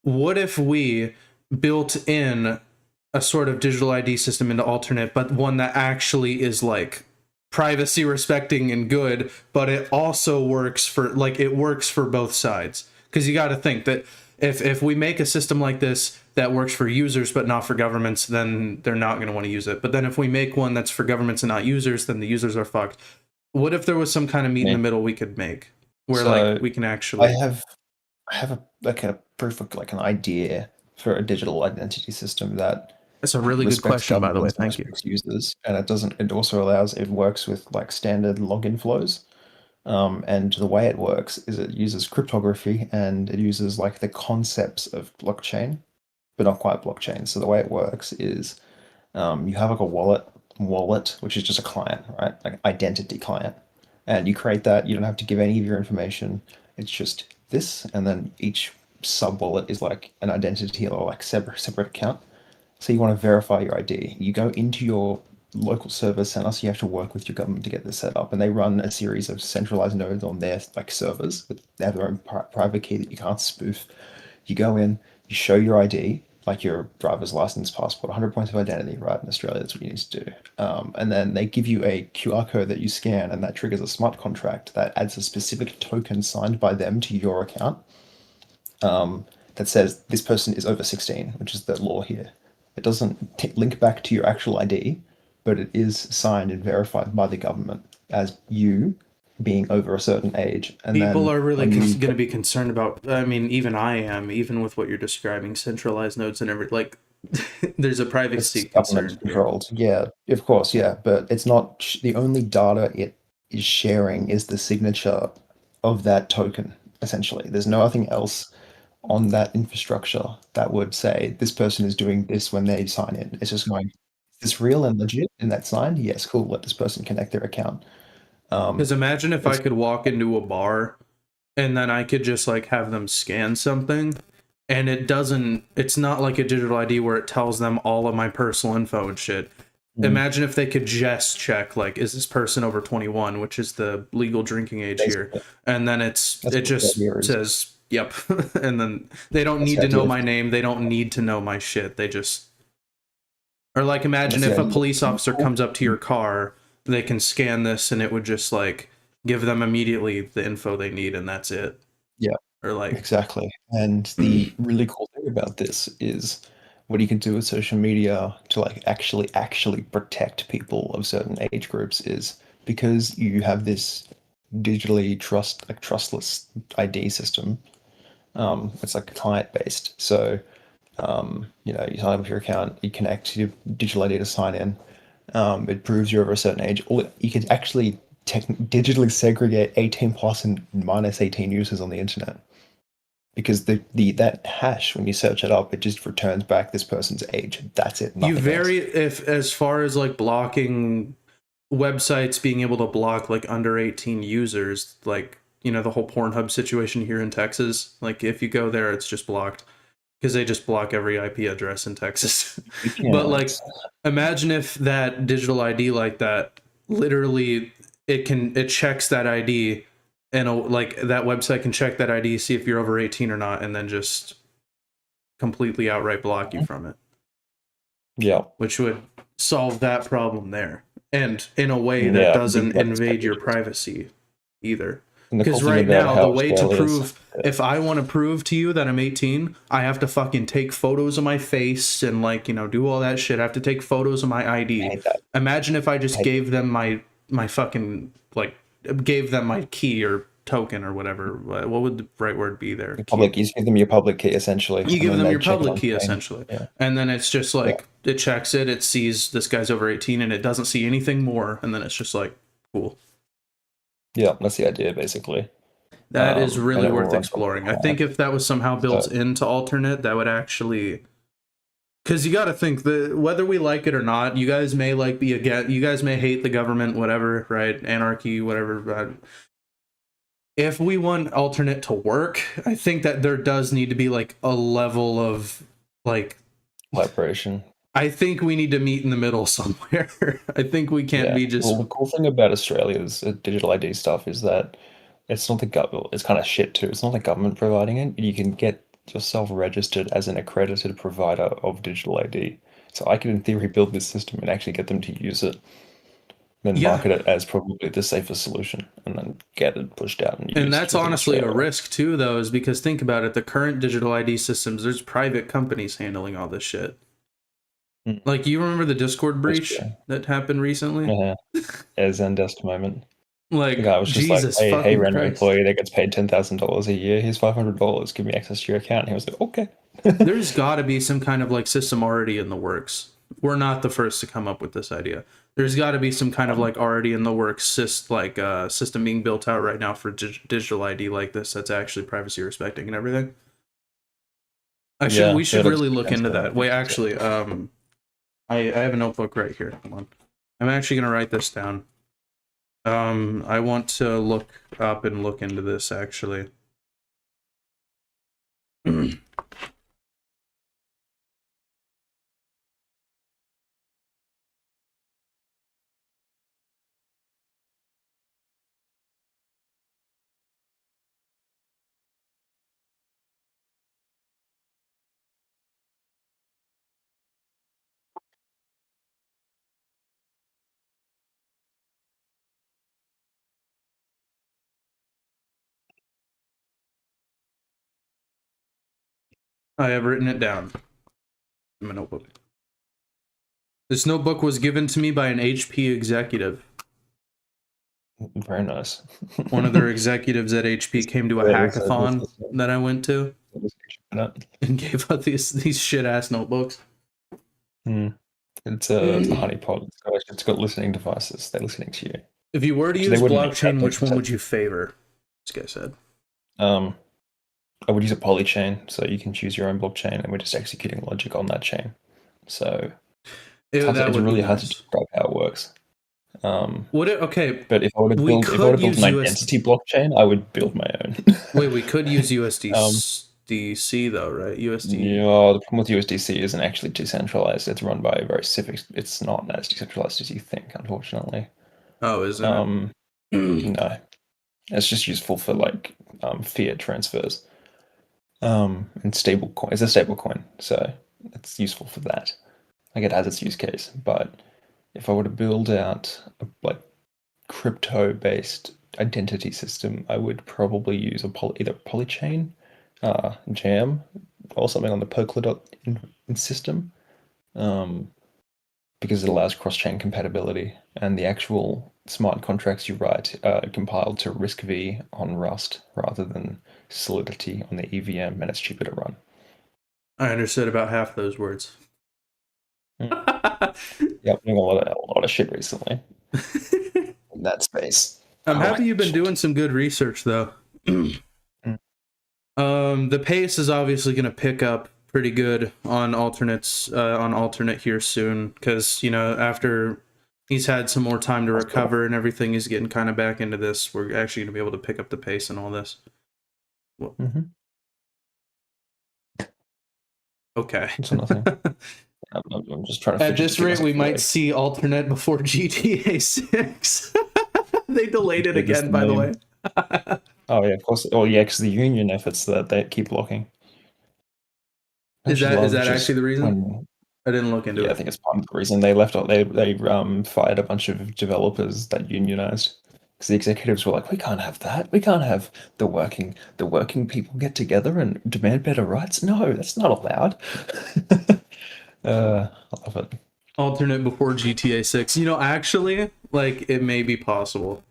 Speaker 1: What if we built in a sort of digital ID system into Alternet, but one that actually is like privacy respecting and good, but it also works for both sides? Because you got to think that if we make a system like this that works for users but not for governments, then they're not going to want to use it. But then if we make one that's for governments and not users, then the users are fucked. What if there was some kind of meet in the middle we could make where like we can actually...
Speaker 2: I have a proof of like an idea for a digital identity system that...
Speaker 1: That's a really good question, by the way. Thank you.
Speaker 2: Users, and it also works with like standard login flows. And the way it works is it uses cryptography, and it uses like the concepts of blockchain, but not quite blockchain. So the way it works is you have like a wallet, which is just a client, right? Like identity client. and you create that. You don't have to give any of your information. It's just this, and then each sub wallet is like an identity or like separate account. So you want to verify your ID. You go into your local service center, so you have to work with your government to get this set up, and they run a series of centralized nodes on their like servers. They have their own private key that you can't spoof. You go in, you show your ID, like your driver's license, passport, 100 points of identity, right? In Australia, that's what you need to do. And then they give you a QR code that you scan, and that triggers a smart contract that adds a specific token signed by them to your account that says this person is over 16, which is the law here. It doesn't link back to your actual ID, but it is signed and verified by the government as you being over a certain age. And
Speaker 1: People
Speaker 2: then
Speaker 1: are really going to be concerned about, I mean, even I am, even with what you're describing, centralized nodes and everything, like, there's a privacy concern.
Speaker 2: Controlled. Yeah, of course, yeah. But it's not, the only data it is sharing is the signature of that token, essentially. There's nothing else on that infrastructure that would say this person is doing this when they sign in. It's just going, is this real and legit? And that's signed? Yes, cool. Let this person connect their account.
Speaker 1: Because imagine if I could walk into a bar and then I could just like have them scan something, and it's not like a digital ID where it tells them all of my personal info and shit. Imagine if they could just check, like, is this person over 21, which is the legal drinking age here, and then it just says yep, and then they don't need to know my name, they don't need to know my shit, they just, or like, imagine if a police officer comes up to your car, they can scan this and it would just like give them immediately the info they need, and that's it.
Speaker 2: Yeah,
Speaker 1: or like
Speaker 2: exactly. And the really cool thing about this is what you can do with social media to like actually protect people of certain age groups is because you have this digitally trustless ID system. It's like client based. So you know, you sign up with your account, you connect your digital ID to sign in. It proves you're over a certain age. Or you can actually digitally segregate 18 plus and minus 18 users on the internet. Because that hash, when you search it up, it just returns back this person's age. That's it.
Speaker 1: You vary if, as far as like blocking websites, being able to block like under 18 users, like, you know, the whole Pornhub situation here in Texas. Like, if you go there, it's just blocked because they just block every IP address in Texas. But like, imagine if that digital ID like that, literally, it checks that ID, and like that website can check that ID, see if you're over 18 or not, and then just completely outright block you from it.
Speaker 2: Yeah,
Speaker 1: which would solve that problem there, and in a way that doesn't invade your privacy either. Because right now, the way to prove, if I want to prove to you that I'm 18, I have to fucking take photos of my face and, like, you know, do all that shit. I have to take photos of my ID. Imagine if I just gave them my fucking, like, gave them my key or token or whatever. What would the right word be there?
Speaker 2: You give them your public key, essentially.
Speaker 1: You give them your public key, essentially. Yeah. And then it's just like, it checks it sees this guy's over 18, and it doesn't see anything more. And then it's just like, cool.
Speaker 2: Yeah, that's the idea, basically.
Speaker 1: That is really worth exploring. I think if that was somehow built into Alternet, that would actually... Because you got to think that whether we like it or not, you guys may you guys may hate the government, whatever, right? Anarchy, whatever. If we want Alternet to work, I think that there does need to be like a level of like
Speaker 2: collaboration.
Speaker 1: I think we need to meet in the middle somewhere. I think we can't be just...
Speaker 2: Well, the cool thing about Australia's digital ID stuff is that it's not the government. It's kind of shit too. It's not the government providing it. You can get yourself registered as an accredited provider of digital ID. So I can, in theory, build this system and actually get them to use it, then market it as probably the safest solution, and then get it pushed out.
Speaker 1: And that's honestly a risk too, though, is because think about it. The current digital ID systems, there's private companies handling all this shit. Like, you remember the Discord breach that happened recently?
Speaker 2: Zendesk moment.
Speaker 1: Like,
Speaker 2: the guy was just
Speaker 1: Jesus,
Speaker 2: like, hey, random employee that gets paid $10,000 a year, here's $500, give me access to your account. And he was like, okay.
Speaker 1: There's got to be some kind of like system already in the works. We're not the first to come up with this idea. There's got to be some kind of like already in the works system being built out right now for digital ID like this that's actually privacy respecting and everything. We should really look into that. Wait, actually, I have a notebook right here. Hold on. I'm actually going to write this down. I want to look up and look into this actually. I have written it down in my notebook. This notebook was given to me by an HP executive.
Speaker 2: Very nice.
Speaker 1: One of their executives at HP came to a hackathon that I went to and gave out these shit ass notebooks.
Speaker 2: It's a honeypot. It's got listening devices. They're listening to you.
Speaker 1: If you were to use blockchain, which one would you favor? This guy said.
Speaker 2: I would use a polychain, so you can choose your own blockchain, and we're just executing logic on that chain. So it's really hard to describe how it works.
Speaker 1: Okay,
Speaker 2: but if I were to build an identity blockchain, I would build my own.
Speaker 1: Wait, we could use USDC though, right? USD.
Speaker 2: Yeah, the problem with USDC isn't actually decentralized. It's run by a very specific. It's not as decentralized as you think, unfortunately.
Speaker 1: Oh, isn't it?
Speaker 2: No, it's just useful for like fiat transfers. And stable coin. It's a stable coin, so it's useful for that. Like it has its use case, but if I were to build out a like crypto-based identity system, I would probably use either Polychain, Jam, or something on the Polkadot system, because it allows cross-chain compatibility, and the actual smart contracts you write are compiled to RISC-V on Rust rather than Solidity on the EVM, and it's cheaper to run.
Speaker 1: I understood about half those words.
Speaker 2: Yeah, I'm doing a lot of shit recently in that space.
Speaker 1: I'm happy you've been doing some good research, though. The pace is obviously going to pick up pretty good on Alternet here soon, because after he's had some more time to recover and everything, he's getting kind of back into this. We're actually going to be able to pick up the pace and all this. Okay.
Speaker 2: It's nothing. I'm just trying to.
Speaker 1: At this rate, we might see Alternet before GTA 6. They delayed it again, by the way.
Speaker 2: Oh yeah, of course. Oh yeah, because the union efforts that they keep blocking.
Speaker 1: Is that actually the reason? I didn't look into it.
Speaker 2: Yeah, I think it's part of the reason they left. They fired a bunch of developers that unionized. Because the executives were like, we can't have that. We can't have the working people get together and demand better rights. No, that's not allowed. I love it.
Speaker 1: Alternet before GTA 6. Actually, like, it may be possible.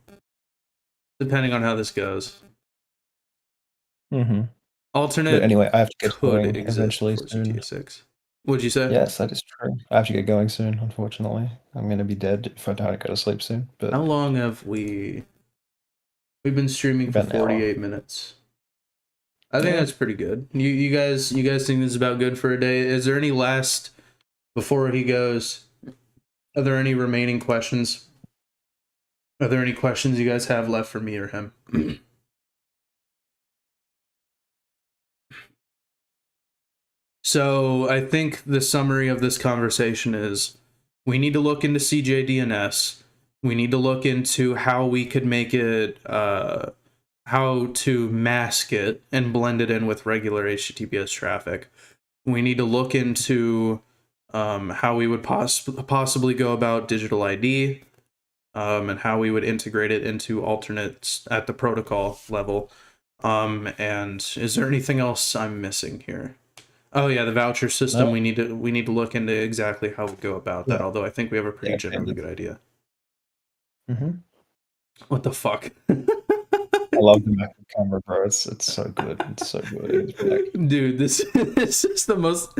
Speaker 1: Depending on how this goes.
Speaker 2: Alternate.
Speaker 1: But
Speaker 2: anyway, I have to get going eventually soon.
Speaker 1: GTA 6. What'd you say?
Speaker 2: Yes, that is true. I have to get going soon, unfortunately. I'm going to be dead if I don't go to sleep soon. But
Speaker 1: how long have we've been streaming for 48 minutes. I think that's pretty good. You guys think this is about good for a day? Is there any last, before he goes, are there any remaining questions? Are there any questions you guys have left for me or him? So I think the summary of this conversation is we need to look into CJDNS. We need to look into how we could make it, how to mask it and blend it in with regular HTTPS traffic. We need to look into how we would possibly go about digital ID, and how we would integrate it into alternates at the protocol level. And is there anything else I'm missing here? Oh yeah, the voucher system. No. We need to look into exactly how we go about that. Although I think we have a pretty generally good idea. What the fuck?
Speaker 2: I love the macro camera, bro. It's so good. It's so good.
Speaker 1: Dude, this is the most.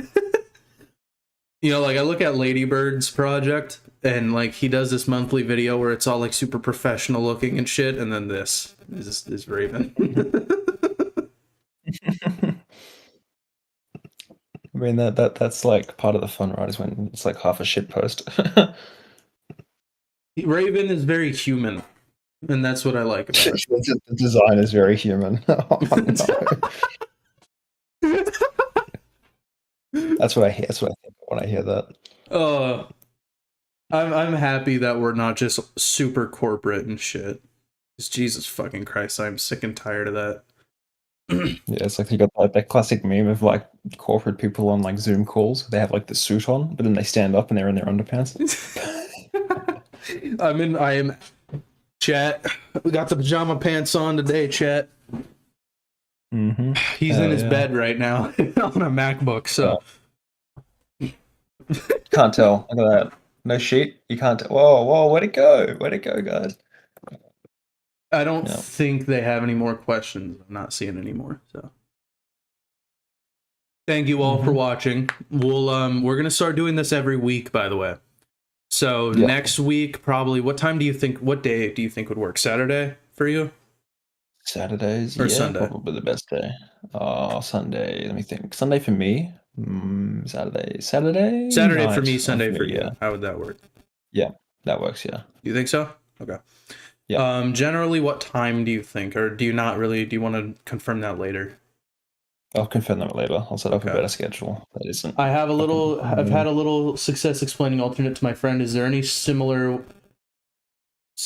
Speaker 1: Like I look at Ladybird's project, and like he does this monthly video where it's all like super professional looking and shit, and then this is Raven.
Speaker 2: I mean that's like part of the fun, right? Is when it's like half a shit post.
Speaker 1: Raven is very human. and that's what I like about it.
Speaker 2: The design is very human. Oh, no. That's what I hear. That's what I think when I hear that.
Speaker 1: I'm happy that we're not just super corporate and shit. Jesus fucking Christ, I'm sick and tired of that.
Speaker 2: Yeah, it's like you got like that classic meme of like corporate people on like Zoom calls. They have like the suit on, but then they stand up and they're in their underpants.
Speaker 1: I am chat. We got the pajama pants on today, chat.
Speaker 2: Mm-hmm.
Speaker 1: He's in his bed right now on a MacBook, so
Speaker 2: can't tell. Look at that. No sheet. You can't tell. Whoa, where'd it go? Where'd it go, guys?
Speaker 1: I don't think they have any more questions. I'm not seeing any more. So thank you all for watching. We're gonna start doing this every week, by the way. So next week, probably. What day do you think would work? Saturday for you?
Speaker 2: Saturdays
Speaker 1: or Sunday?
Speaker 2: Probably the best day. Sunday. Let me think. Sunday for me. Saturday.
Speaker 1: Saturday
Speaker 2: night
Speaker 1: for me. Sunday for you.
Speaker 2: Yeah.
Speaker 1: How would that work?
Speaker 2: Yeah, that works. Yeah.
Speaker 1: You think so? Okay.
Speaker 2: Yeah.
Speaker 1: Generally, what time do you think, or do you not really? Do you want to confirm that later?
Speaker 2: I'll confirm that later. I'll set up a better schedule. That isn't.
Speaker 1: I've had a little success explaining Alternet to my friend. Is there any similar,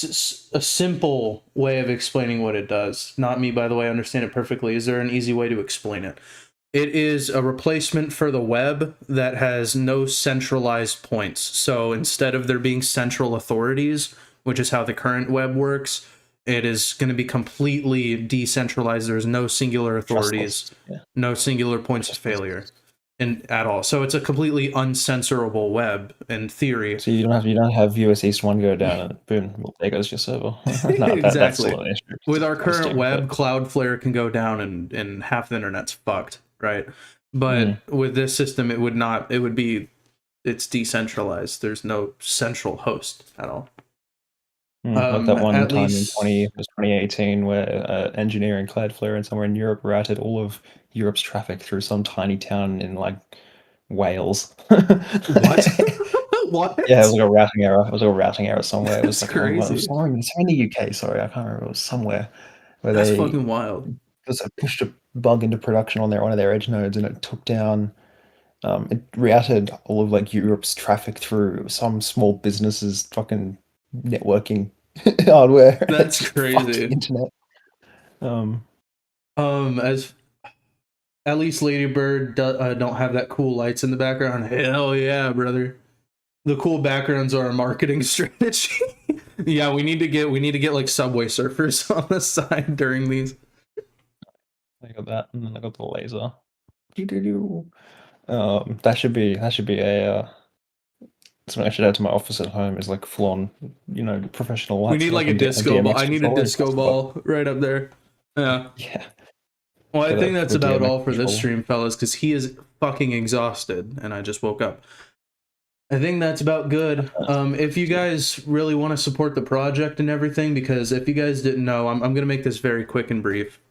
Speaker 1: a simple way of explaining what it does? Not me, by the way. I understand it perfectly. Is there an easy way to explain it? It is a replacement for the web that has no centralized points. So instead of there being central authorities, which is how the current web works, it is going to be completely decentralized. There's no singular authorities, no singular points of failure at all. So it's a completely uncensorable web in theory.
Speaker 2: So you don't have US East 1 go down and boom, well, there goes your server. No,
Speaker 1: exactly.
Speaker 2: That's
Speaker 1: with our current web, Cloudflare can go down and half the internet's fucked, right? But with this system, it would not. It would be. It's decentralized. There's no central host at all.
Speaker 2: Like that one time in 2018 where an engineer in Cloudflare and somewhere in Europe routed all of Europe's traffic through some tiny town in like Wales.
Speaker 1: What? What?
Speaker 2: Yeah, it was like a routing error. It was a routing error somewhere. It was
Speaker 1: That's
Speaker 2: like
Speaker 1: crazy.
Speaker 2: somewhere in the UK. Sorry, I can't remember. It was somewhere where
Speaker 1: That's fucking wild.
Speaker 2: Because I pushed a bug into production on one of their edge nodes, and it took down. It routed all of like Europe's traffic through some small businesses' fucking networking hardware.
Speaker 1: That's crazy.
Speaker 2: Internet.
Speaker 1: As at least Ladybird don't have that cool lights in the background. Hell yeah, brother. The cool backgrounds are a marketing strategy. Yeah, we need to get like Subway Surfers on the side during these.
Speaker 2: I got that, and then I got the laser. That should be a something I should add to my office at home is like full-on, professional lights.
Speaker 1: We need like a disco ball. I need a disco ball right up there. Yeah.
Speaker 2: Yeah.
Speaker 1: Well, I think that's about all for this stream, fellas, because he is fucking exhausted, and I just woke up. I think that's about good. If you guys really want to support the project and everything, because if you guys didn't know, I'm going to make this very quick and brief.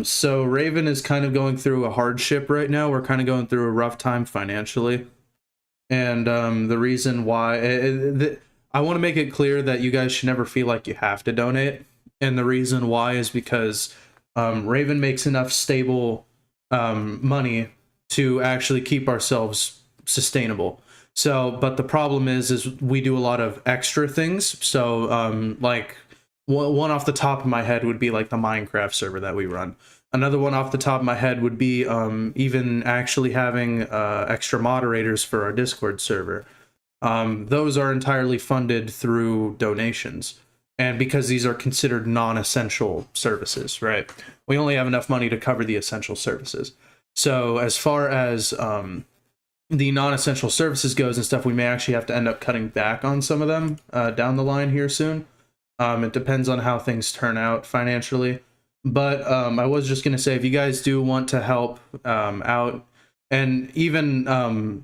Speaker 1: So Raven is kind of going through a hardship right now. We're kind of going through a rough time financially. And the reason why... I want to make it clear that you guys should never feel like you have to donate. And the reason why is because Raven makes enough stable money to actually keep ourselves sustainable. So, but the problem is we do a lot of extra things. So, like... One off the top of my head would be like the Minecraft server that we run. Another one off the top of my head would be even actually having extra moderators for our Discord server. Those are entirely funded through donations. And because these are considered non-essential services, right? We only have enough money to cover the essential services. So as far as the non-essential services goes and stuff, we may actually have to end up cutting back on some of them down the line here soon. It depends on how things turn out financially. But I was just going to say, if you guys do want to help out, and even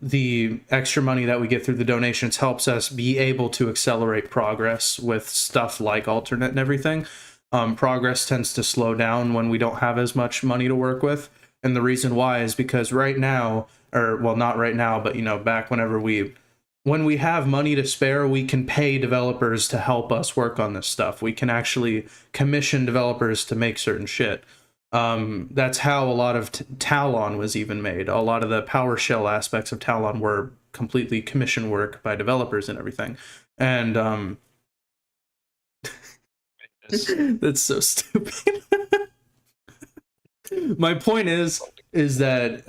Speaker 1: the extra money that we get through the donations helps us be able to accelerate progress with stuff like Alternet and everything. Progress tends to slow down when we don't have as much money to work with. And the reason why is because right now, or well, not right now, but you know, back when we have money to spare, we can pay developers to help us work on this stuff. We can actually commission developers to make certain shit. That's how a lot of Talon was even made. A lot of the PowerShell aspects of Talon were completely commission work by developers and everything. And that's so stupid. My point is that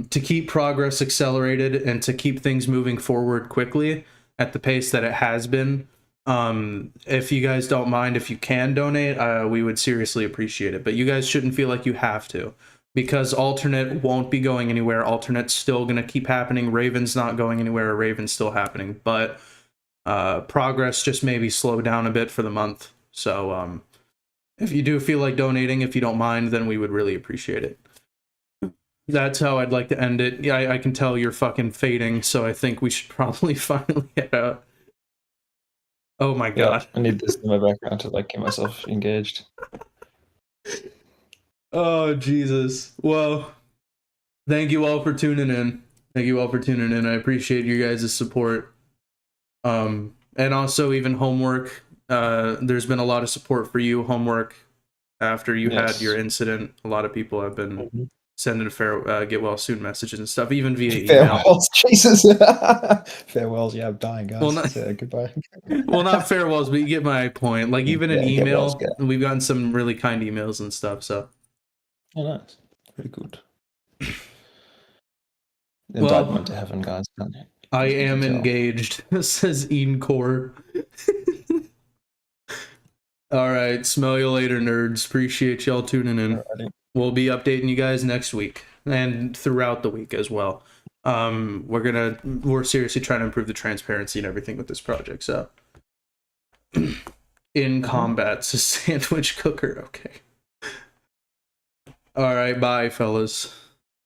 Speaker 1: to keep progress accelerated and to keep things moving forward quickly at the pace that it has been, if you guys don't mind, if you can donate, we would seriously appreciate it. But you guys shouldn't feel like you have to, because Alternet won't be going anywhere. Alternet's still going to keep happening. Raven's not going anywhere. Raven's still happening. But progress just maybe slow down a bit for the month. So if you do feel like donating, if you don't mind, then we would really appreciate it. That's how I'd like to end it. Yeah, I can tell you're fucking fading, so I think we should probably finally get out. Oh my god.
Speaker 2: I need this in my background to like get myself engaged.
Speaker 1: Oh Jesus. Well, thank you all for tuning in. Thank you all for tuning in. I appreciate you guys' support. And also even homework. There's been a lot of support for you, homework, after you had your incident. A lot of people have been sending get well soon messages and stuff, even via email.
Speaker 2: Farewells, Jesus. Farewells, yeah, I'm dying, guys.
Speaker 1: Well, not,
Speaker 2: goodbye.
Speaker 1: Well, not farewells, but you get my point. Like, even an email, we've gotten some really kind emails and stuff, so.
Speaker 2: Oh, nice. Pretty good. Indictment to heaven, guys.
Speaker 1: I am engaged, says Encore. All right, smell you later, nerds. Appreciate y'all tuning in. Alrighty. We'll be updating you guys next week and throughout the week as well. We're seriously trying to improve the transparency and everything with this project. So, in combat's a sandwich cooker. Okay. All right, bye, fellas.